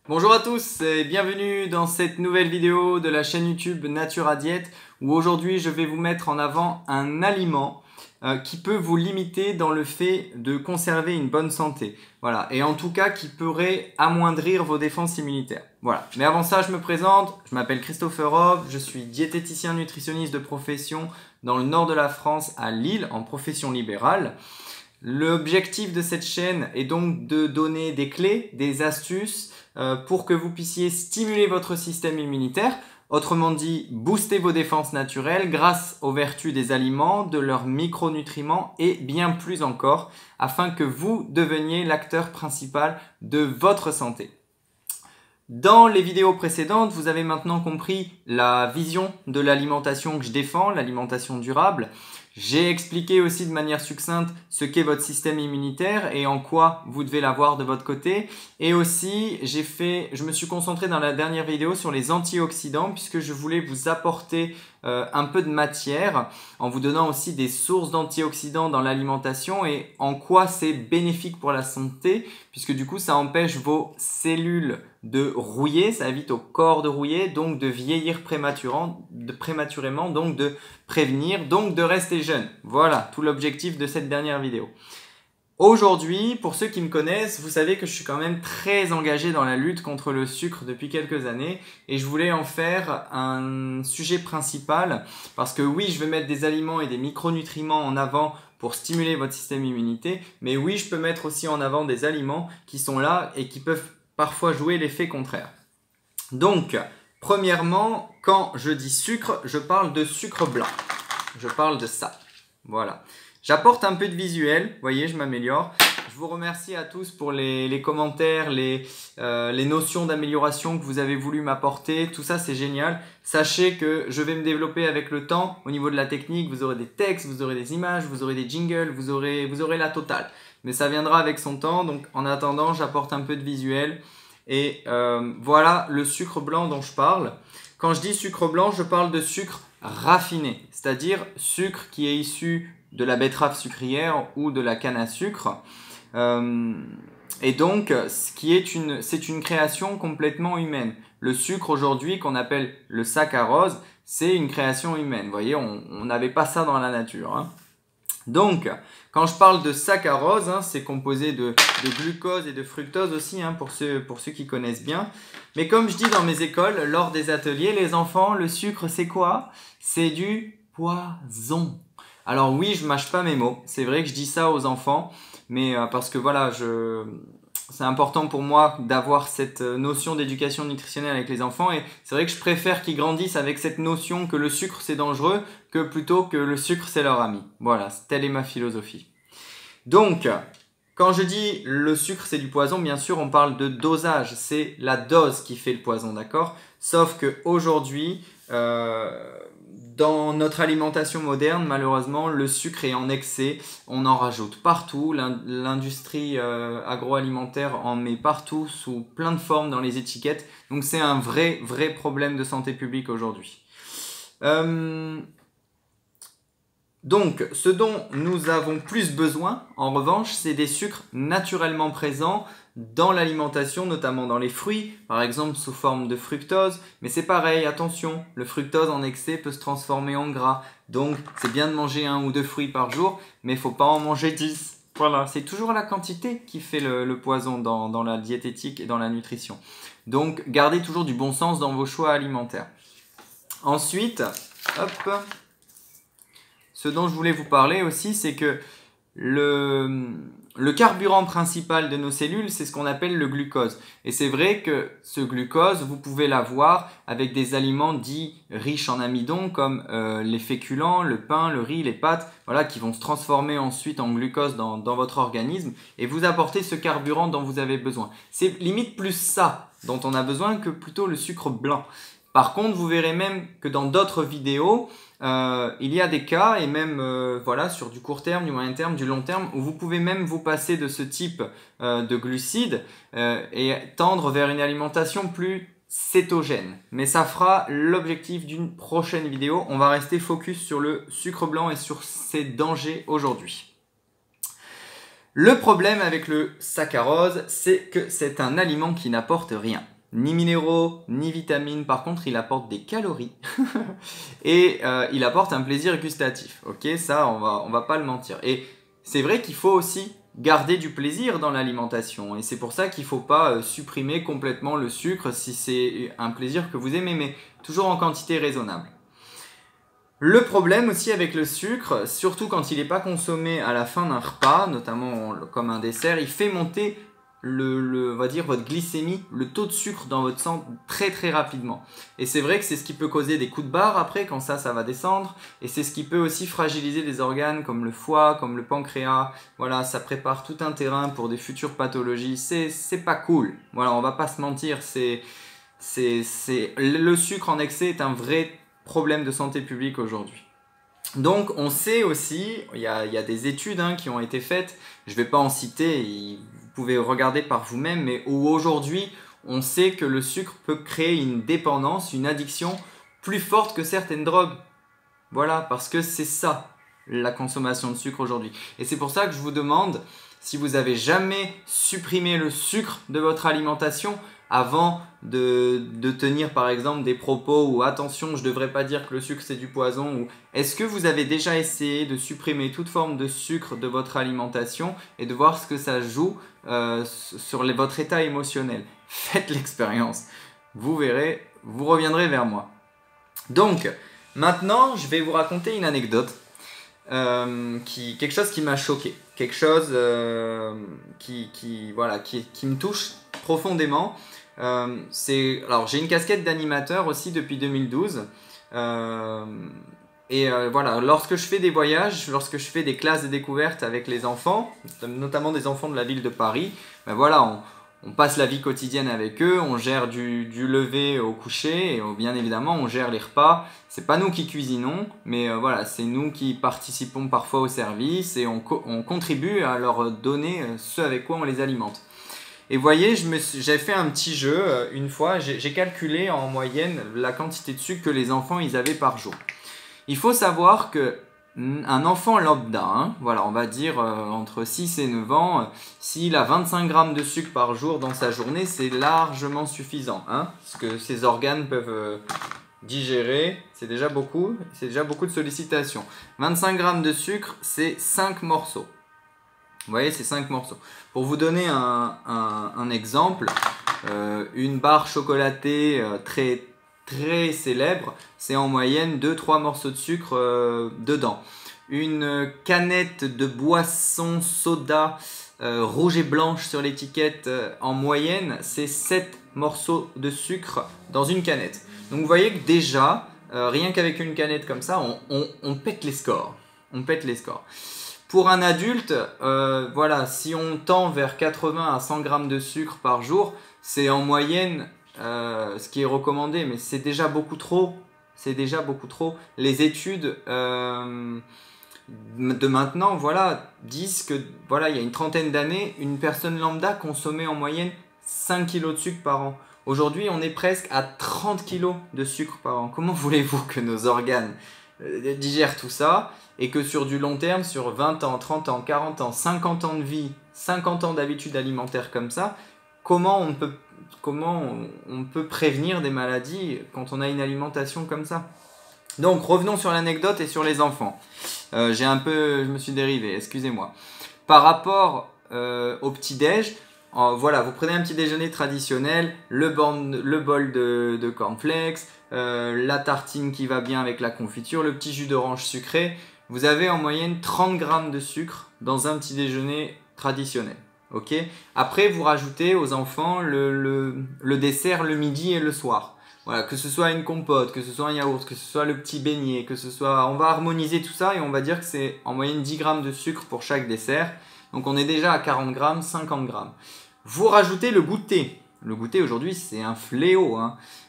Bonjour à tous et bienvenue dans cette nouvelle vidéo de la chaîne YouTube Natura Diète où aujourd'hui je vais vous mettre en avant un aliment qui peut vous limiter dans le fait de conserver une bonne santé. Voilà, et en tout cas qui pourrait amoindrir vos défenses immunitaires. Voilà, mais avant ça je me présente, je m'appelle Christopher Rob, je suis diététicien nutritionniste de profession dans le nord de la France à Lille en profession libérale. L'objectif de cette chaîne est donc de donner des clés, des astuces pour que vous puissiez stimuler votre système immunitaire, autrement dit booster vos défenses naturelles grâce aux vertus des aliments, de leurs micronutriments et bien plus encore, afin que vous deveniez l'acteur principal de votre santé. Dans les vidéos précédentes, vous avez maintenant compris la vision de l'alimentation que je défends, l'alimentation durable. J'ai expliqué aussi de manière succincte ce qu'est votre système immunitaire et en quoi vous devez l'avoir de votre côté. Et aussi, je me suis concentré dans la dernière vidéo sur les antioxydants puisque je voulais vous apporter un peu de matière en vous donnant aussi des sources d'antioxydants dans l'alimentation et en quoi c'est bénéfique pour la santé puisque du coup ça empêche vos cellules de rouiller, ça évite au corps de rouiller, donc de vieillir prématurément, donc de prévenir, donc de rester jeune. Voilà tout l'objectif de cette dernière vidéo. Aujourd'hui, pour ceux qui me connaissent, vous savez que je suis quand même très engagé dans la lutte contre le sucre depuis quelques années et je voulais en faire un sujet principal parce que oui, je vais mettre des aliments et des micronutriments en avant pour stimuler votre système immunité, mais oui, je peux mettre aussi en avant des aliments qui sont là et qui peuvent parfois jouer l'effet contraire. Donc, premièrement, quand je dis sucre, je parle de sucre blanc. Je parle de ça. Voilà. J'apporte un peu de visuel, vous voyez, je m'améliore. Je vous remercie à tous pour les commentaires, les notions d'amélioration que vous avez voulu m'apporter. Tout ça, c'est génial. Sachez que je vais me développer avec le temps au niveau de la technique. Vous aurez des textes, vous aurez des images, vous aurez des jingles, vous aurez la totale. Mais ça viendra avec son temps. Donc, en attendant, j'apporte un peu de visuel. Et voilà le sucre blanc dont je parle. Quand je dis sucre blanc, je parle de sucre raffiné, c'est-à-dire sucre qui est issu de la betterave sucrière ou de la canne à sucre. Et donc, c'est une création complètement humaine. Le sucre aujourd'hui, qu'on appelle le saccharose, c'est une création humaine. Vous voyez, on n'avait pas ça dans la nature. Hein. Donc, quand je parle de saccharose, hein, c'est composé de glucose et de fructose aussi, hein, pour ceux qui connaissent bien. Mais comme je dis dans mes écoles, lors des ateliers, les enfants, le sucre, c'est quoi? C'est du poison. Alors oui, je mâche pas mes mots. C'est vrai que je dis ça aux enfants, mais parce que voilà, c'est important pour moi d'avoir cette notion d'éducation nutritionnelle avec les enfants et c'est vrai que je préfère qu'ils grandissent avec cette notion que le sucre c'est dangereux que plutôt que le sucre c'est leur ami. Voilà, telle est ma philosophie. Donc, quand je dis le sucre c'est du poison, bien sûr on parle de dosage, c'est la dose qui fait le poison, d'accord? Sauf que aujourd'hui, dans notre alimentation moderne, malheureusement, le sucre est en excès. On en rajoute partout. L'industrie agroalimentaire en met partout, sous plein de formes dans les étiquettes. Donc, c'est un vrai problème de santé publique aujourd'hui. Donc, ce dont nous avons plus besoin, en revanche, c'est des sucres naturellement présents dans l'alimentation, notamment dans les fruits, par exemple sous forme de fructose. Mais c'est pareil, attention, le fructose en excès peut se transformer en gras. Donc, c'est bien de manger 1 ou 2 fruits par jour, mais il ne faut pas en manger 10. Voilà, c'est toujours la quantité qui fait le poison dans la diététique et dans la nutrition. Donc, gardez toujours du bon sens dans vos choix alimentaires. Ensuite, hop... Ce dont je voulais vous parler aussi, c'est que le carburant principal de nos cellules, c'est ce qu'on appelle le glucose. Et c'est vrai que ce glucose, vous pouvez l'avoir avec des aliments dits riches en amidon, comme les féculents, le pain, le riz, les pâtes, voilà, qui vont se transformer ensuite en glucose dans votre organisme et vous apporter ce carburant dont vous avez besoin. C'est limite plus ça dont on a besoin que plutôt le sucre blanc. Par contre, vous verrez même que dans d'autres vidéos, il y a des cas, et même voilà, sur du court terme, du moyen terme, du long terme, où vous pouvez même vous passer de ce type de glucides et tendre vers une alimentation plus cétogène. Mais ça fera l'objectif d'une prochaine vidéo. On va rester focus sur le sucre blanc et sur ses dangers aujourd'hui. Le problème avec le saccharose, c'est que c'est un aliment qui n'apporte rien. ni minéraux, ni vitamines. Par contre, il apporte des calories et il apporte un plaisir gustatif. Ok, ça, on va pas le mentir. Et c'est vrai qu'il faut aussi garder du plaisir dans l'alimentation. Et c'est pour ça qu'il ne faut pas supprimer complètement le sucre si c'est un plaisir que vous aimez, mais toujours en quantité raisonnable. Le problème aussi avec le sucre, surtout quand il n'est pas consommé à la fin d'un repas, notamment comme un dessert, il fait monter on va dire votre glycémie, le taux de sucre dans votre sang très très rapidement. Et c'est vrai que c'est ce qui peut causer des coups de barre après quand ça va descendre. Et c'est ce qui peut aussi fragiliser des organes comme le foie, comme le pancréas. Voilà, ça prépare tout un terrain pour des futures pathologies. C'est pas cool. Voilà, on va pas se mentir. Le sucre en excès est un vrai problème de santé publique aujourd'hui. Donc on sait aussi, il y a des études qui ont été faites, je ne vais pas en citer, vous pouvez regarder par vous-même, mais où aujourd'hui on sait que le sucre peut créer une dépendance, une addiction plus forte que certaines drogues. Voilà, parce que c'est ça la consommation de sucre aujourd'hui. Et c'est pour ça que je vous demande, si vous avez jamais supprimé le sucre de votre alimentation, avant de tenir par exemple des propos ou attention, je ne devrais pas dire que le sucre c'est du poison, ou est-ce que vous avez déjà essayé de supprimer toute forme de sucre de votre alimentation et de voir ce que ça joue sur votre état émotionnel? Faites l'expérience, vous verrez, vous reviendrez vers moi. Donc maintenant je vais vous raconter une anecdote, quelque chose qui m'a choqué, quelque chose qui me touche profondément. Alors j'ai une casquette d'animateur aussi depuis 2012 voilà, lorsque je fais des voyages, lorsque je fais des classes de découverte avec les enfants, notamment des enfants de la ville de Paris, ben voilà, on passe la vie quotidienne avec eux, on gère du lever au coucher et bien évidemment on gère les repas. C'est pas nous qui cuisinons, mais voilà, c'est nous qui participons parfois au service et on contribue à leur donner ce avec quoi on les alimente. Et vous voyez, j'ai fait un petit jeu une fois, j'ai calculé en moyenne la quantité de sucre que les enfants ils avaient par jour. Il faut savoir que un enfant lambda, voilà, on va dire entre 6 et 9 ans, s'il a 25 grammes de sucre par jour dans sa journée, c'est largement suffisant. Parce que ses organes peuvent digérer, c'est déjà beaucoup de sollicitations. 25 grammes de sucre, c'est 5 morceaux. Vous voyez, c'est 5 morceaux. Pour vous donner un exemple, une barre chocolatée très célèbre, c'est en moyenne 2-3 morceaux de sucre dedans. Une canette de boisson soda rouge et blanche sur l'étiquette, en moyenne, c'est 7 morceaux de sucre dans une canette. Donc vous voyez que déjà, rien qu'avec une canette comme ça, on pète les scores. On pète les scores. Pour un adulte, voilà, si on tend vers 80 à 100 grammes de sucre par jour, c'est en moyenne ce qui est recommandé, mais c'est déjà beaucoup trop. C'est déjà beaucoup trop. Les études de maintenant, voilà, disent que voilà, il y a une trentaine d'années, une personne lambda consommait en moyenne 5 kg de sucre par an. Aujourd'hui, on est presque à 30 kg de sucre par an. Comment voulez-vous que nos organes digèrent tout ça et que sur du long terme, sur 20 ans, 30 ans, 40 ans, 50 ans de vie, 50 ans d'habitudes alimentaires comme ça, comment on peut prévenir des maladies quand on a une alimentation comme ça? Donc revenons sur l'anecdote et sur les enfants. Je me suis dérivé, excusez-moi. Par rapport au petit-déj, voilà, vous prenez un petit déjeuner traditionnel, le bol de cornflakes, la tartine qui va bien avec la confiture, le petit jus d'orange sucré. Vous avez en moyenne 30 grammes de sucre dans un petit déjeuner traditionnel. Okay. Après, vous rajoutez aux enfants le dessert le midi et le soir. Voilà, que ce soit une compote, que ce soit un yaourt, que ce soit le petit beignet, on va harmoniser tout ça et on va dire que c'est en moyenne 10 grammes de sucre pour chaque dessert. Donc on est déjà à 40 grammes, 50 grammes. Vous rajoutez le goûter. Le goûter aujourd'hui c'est un fléau.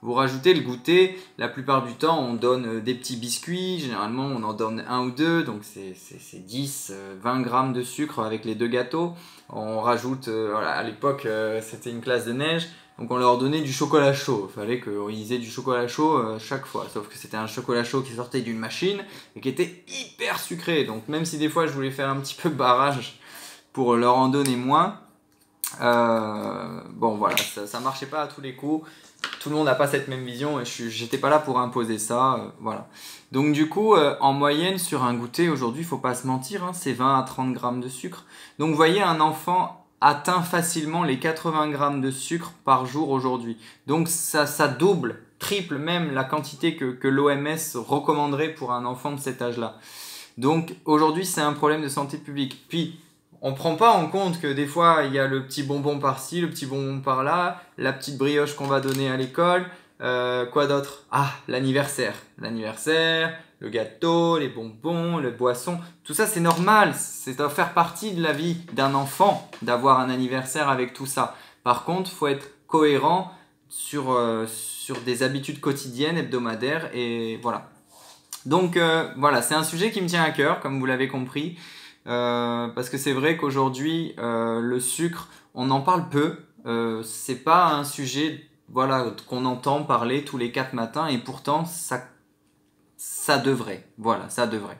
Vous rajoutez le goûter, la plupart du temps on donne des petits biscuits, généralement on en donne un ou deux, donc c'est 10, 20 grammes de sucre avec les deux gâteaux. On rajoute, voilà, à l'époque c'était une classe de neige, donc on leur donnait du chocolat chaud. Il fallait qu'ils aient du chocolat chaud chaque fois, sauf que c'était un chocolat chaud qui sortait d'une machine et qui était hyper sucré. Donc même si des fois je voulais faire un petit peu barrage pour leur en donner moins, Bon voilà, ça marchait pas à tous les coups. Tout le monde n'a pas cette même vision et j'étais pas là pour imposer ça. Voilà. Donc du coup, en moyenne sur un goûter aujourd'hui, il faut pas se mentir, hein, c'est 20 à 30 grammes de sucre. Donc vous voyez, un enfant atteint facilement les 80 grammes de sucre par jour aujourd'hui. Donc ça double, triple même la quantité que l'OMS recommanderait pour un enfant de cet âge-là. Donc aujourd'hui, c'est un problème de santé publique. Puis on prend pas en compte que des fois il y a le petit bonbon par-ci, le petit bonbon par-là, la petite brioche qu'on va donner à l'école, quoi d'autre? Ah, l'anniversaire. L'anniversaire, le gâteau, les bonbons, le boisson, tout ça c'est normal, ça doit faire partie de la vie d'un enfant d'avoir un anniversaire avec tout ça. Par contre, faut être cohérent sur des habitudes quotidiennes, hebdomadaires et voilà. Donc voilà, c'est un sujet qui me tient à cœur, comme vous l'avez compris, parce que c'est vrai qu'aujourd'hui, le sucre, on en parle peu. C'est pas un sujet, voilà, qu'on entend parler tous les 4 matins, et pourtant ça devrait. Voilà, ça devrait.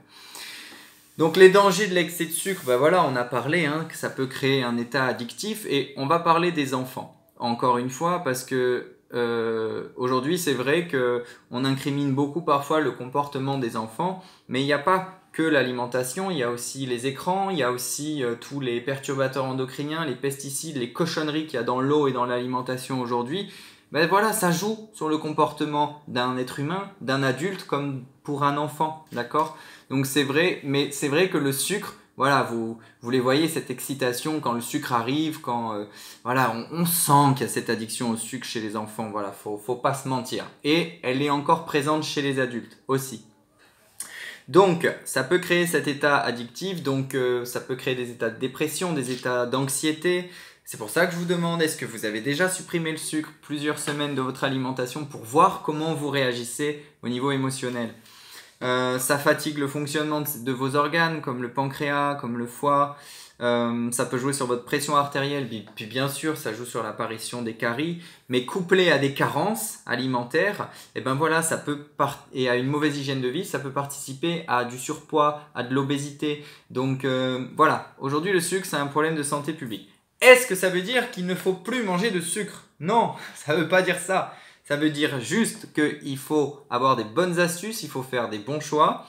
Donc les dangers de l'excès de sucre, ben voilà, on a parlé, hein, que ça peut créer un état addictif, et on va parler des enfants. Encore une fois, parce que aujourd'hui, c'est vrai que on incrimine beaucoup parfois le comportement des enfants, mais il n'y a pas que l'alimentation, il y a aussi les écrans, il y a aussi tous les perturbateurs endocriniens, les pesticides, les cochonneries qu'il y a dans l'eau et dans l'alimentation aujourd'hui. Ben voilà, ça joue sur le comportement d'un être humain, d'un adulte comme pour un enfant, d'accord? Donc c'est vrai, mais c'est vrai que le sucre, voilà, vous les voyez, cette excitation quand le sucre arrive, quand voilà, on sent qu'il y a cette addiction au sucre chez les enfants, voilà, faut pas se mentir. Et elle est encore présente chez les adultes aussi. Donc, ça peut créer cet état addictif, donc ça peut créer des états de dépression, des états d'anxiété. C'est pour ça que je vous demande, est-ce que vous avez déjà supprimé le sucre plusieurs semaines de votre alimentation pour voir comment vous réagissez au niveau émotionnel? Ça fatigue le fonctionnement de vos organes, comme le pancréas, comme le foie. Ça peut jouer sur votre pression artérielle, puis bien sûr, ça joue sur l'apparition des caries, mais couplé à des carences alimentaires, et ben voilà, et à une mauvaise hygiène de vie, ça peut participer à du surpoids, à de l'obésité. Donc voilà, aujourd'hui le sucre, c'est un problème de santé publique. Est-ce que ça veut dire qu'il ne faut plus manger de sucre? Non, ça ne veut pas dire ça. Ça veut dire juste qu'il faut avoir des bonnes astuces, il faut faire des bons choix.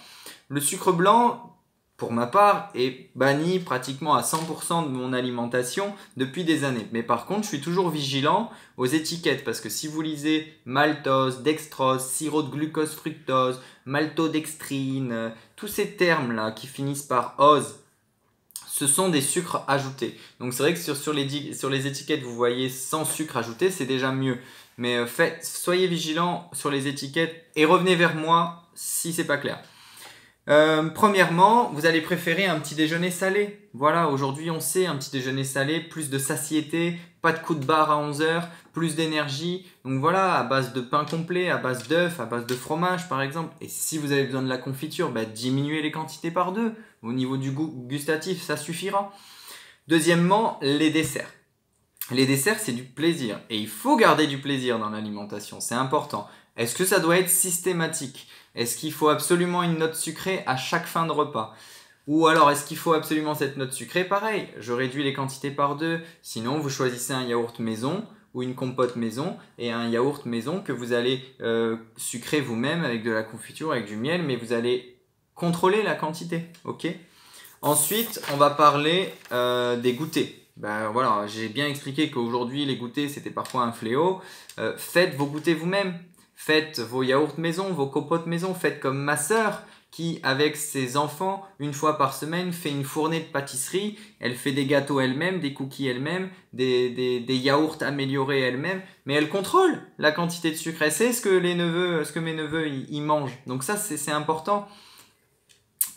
Le sucre blanc, pour ma part, est banni pratiquement à 100% de mon alimentation depuis des années. Mais par contre, je suis toujours vigilant aux étiquettes parce que si vous lisez maltose, dextrose, sirop de glucose fructose, maltodextrine, tous ces termes-là qui finissent par ose, ce sont des sucres ajoutés. Donc c'est vrai que sur les étiquettes, vous voyez sans sucre ajouté, c'est déjà mieux. Mais soyez vigilants sur les étiquettes et revenez vers moi si c'est pas clair. Premièrement, vous allez préférer un petit déjeuner salé. Voilà, aujourd'hui on sait, un petit déjeuner salé, plus de satiété, pas de coup de barre à 11 heures, plus d'énergie. Donc voilà, à base de pain complet, à base d'œufs, à base de fromage par exemple. Et si vous avez besoin de la confiture, diminuez les quantités par 2. Au niveau du goût gustatif, ça suffira. Deuxièmement, les desserts. Les desserts, c'est du plaisir. Et il faut garder du plaisir dans l'alimentation, c'est important. Est-ce que ça doit être systématique? Est-ce qu'il faut absolument une note sucrée à chaque fin de repas? Ou alors, est-ce qu'il faut absolument cette note sucrée? Pareil, je réduis les quantités par 2. Sinon, vous choisissez un yaourt maison ou une compote maison et un yaourt maison que vous allez sucrer vous-même avec de la confiture, avec du miel, mais vous allez contrôler la quantité, ok? Ensuite, on va parler des goûters. Voilà, j'ai bien expliqué qu'aujourd'hui, les goûters, c'était parfois un fléau. Faites vos goûters vous-même. Faites vos yaourts maison, vos compotes maison. Faites comme ma sœur qui, avec ses enfants, une fois par semaine, fait une fournée de pâtisserie. Elle fait des gâteaux elle-même, des cookies elle-même, des yaourts améliorés elle-même. Mais elle contrôle la quantité de sucre. Elle sait ce que mes neveux ils mangent. Donc ça, c'est important.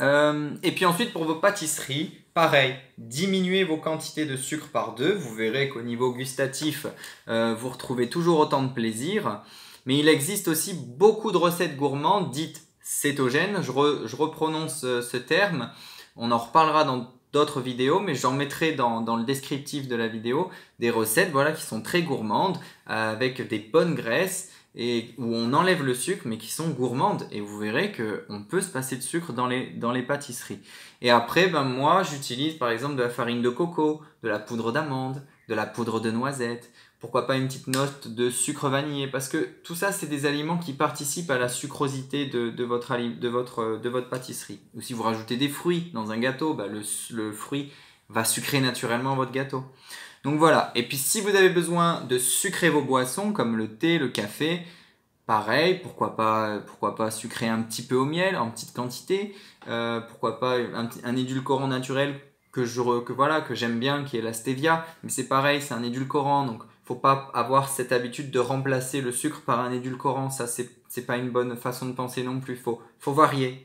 Et puis ensuite, pour vos pâtisseries, pareil, diminuez vos quantités de sucre par 2. Vous verrez qu'au niveau gustatif, vous retrouvez toujours autant de plaisir. Mais il existe aussi beaucoup de recettes gourmandes dites cétogènes. Je reprononce ce terme. On en reparlera dans d'autres vidéos, mais j'en mettrai dans le descriptif de la vidéo des recettes voilà, qui sont très gourmandes, avec des bonnes graisses, et où on enlève le sucre mais qui sont gourmandes et vous verrez qu'on peut se passer de sucre dans les pâtisseries. Et après moi j'utilise par exemple de la farine de coco, de la poudre d'amande, de la poudre de noisette, pourquoi pas une petite note de sucre vanillé, parce que tout ça, c'est des aliments qui participent à la sucrosité de votre pâtisserie. Ou si vous rajoutez des fruits dans un gâteau, bah, le fruit va sucrer naturellement votre gâteau. Donc voilà, et puis si vous avez besoin de sucrer vos boissons, comme le thé, le café, pareil, pourquoi pas sucrer un petit peu au miel, en petite quantité, pourquoi pas un édulcorant naturel que j'aime bien, qui est la stevia, mais c'est pareil, c'est un édulcorant, donc faut pas avoir cette habitude de remplacer le sucre par un édulcorant, ça c'est pas une bonne façon de penser non plus, faut varier.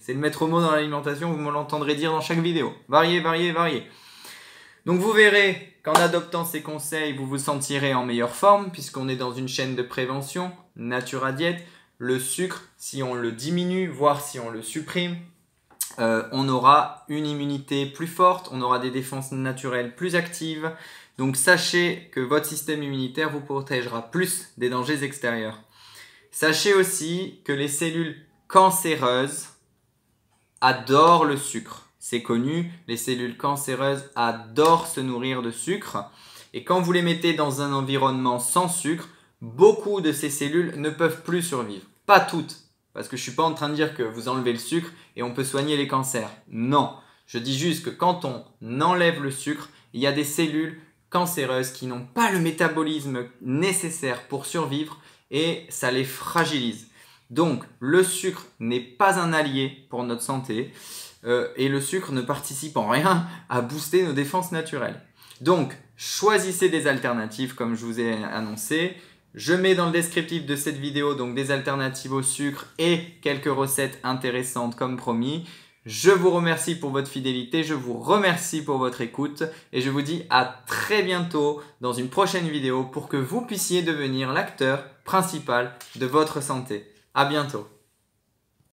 C'est le maître mot dans l'alimentation, vous me l'entendrez dire dans chaque vidéo, varier. Donc vous verrez qu'en adoptant ces conseils, vous vous sentirez en meilleure forme, puisqu'on est dans une chaîne de prévention, Natura Diet. Le sucre, si on le diminue, voire si on le supprime, on aura une immunité plus forte, on aura des défenses naturelles plus actives. Donc sachez que votre système immunitaire vous protégera plus des dangers extérieurs. Sachez aussi que les cellules cancéreuses adorent le sucre. C'est connu, les cellules cancéreuses adorent se nourrir de sucre. Et quand vous les mettez dans un environnement sans sucre, beaucoup de ces cellules ne peuvent plus survivre. Pas toutes, parce que je ne suis pas en train de dire que vous enlevez le sucre et on peut soigner les cancers. Non, je dis juste que quand on enlève le sucre, il y a des cellules cancéreuses qui n'ont pas le métabolisme nécessaire pour survivre et ça les fragilise. Donc, le sucre n'est pas un allié pour notre santé et le sucre ne participe en rien à booster nos défenses naturelles. Donc, choisissez des alternatives comme je vous ai annoncé. Je mets dans le descriptif de cette vidéo donc des alternatives au sucre et quelques recettes intéressantes comme promis. Je vous remercie pour votre fidélité, je vous remercie pour votre écoute et je vous dis à très bientôt dans une prochaine vidéo pour que vous puissiez devenir l'acteur principal de votre santé. À bientôt.